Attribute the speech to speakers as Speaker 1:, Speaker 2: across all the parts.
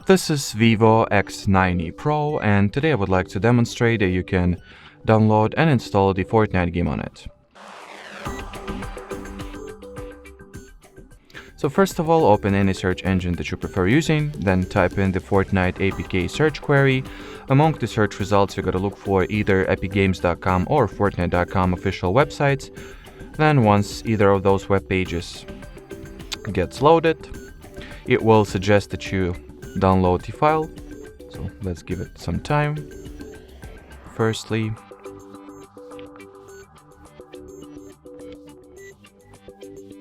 Speaker 1: This is VIVO X90 Pro, and today I would like to demonstrate that you can download and install the Fortnite game on it. So first of all, open any search engine that you prefer using, then type in the Fortnite APK search query. Among the search results, you gotta look for either epicgames.com or Fortnite.com official websites. Then once either of those web pages gets loaded, it will suggest that you download the file. So let's give it some time. Firstly,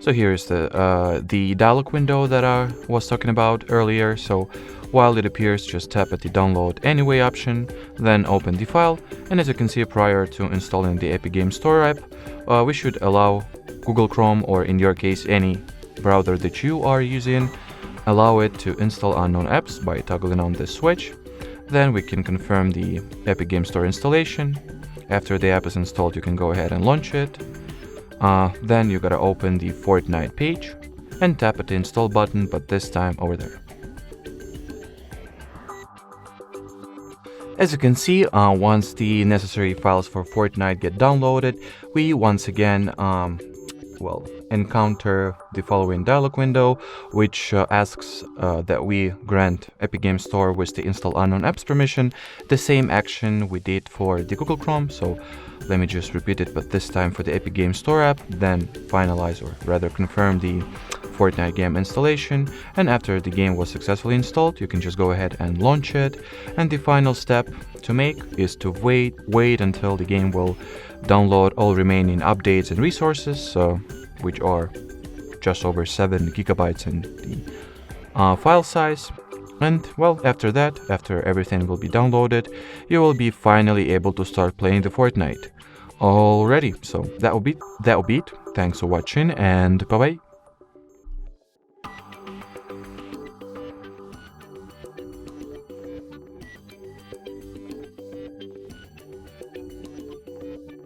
Speaker 1: so here's the dialog window that I was talking about earlier. So while it appears, just tap at the download anyway option, then open the file. And as you can see, prior to installing the Epic Games Store app, we should allow Google Chrome, or in your case any browser that you are using, allow it to install unknown apps by toggling on this switch. Then we can confirm the Epic Games Store installation. After the app is installed, you can go ahead and launch it. Then you gotta open the Fortnite page and tap at the install button, but this time over there. As you can see, once the necessary files for Fortnite get downloaded, we once again encounter the following dialog window, which asks that we grant Epic Games Store with the install unknown apps permission, the same action we did for the Google Chrome. So let me just repeat it, but this time for the Epic Games Store app, then finalize, or rather confirm, the Fortnite game installation. And after the game was successfully installed, you can just go ahead and launch it. And the final step to make is to wait until the game will download all remaining updates and resources, which are just over 7 gigabytes in the file size. And well, after that, after everything will be downloaded, you will be finally able to start playing the Fortnite already. So that will be it. Thanks for watching, and bye bye.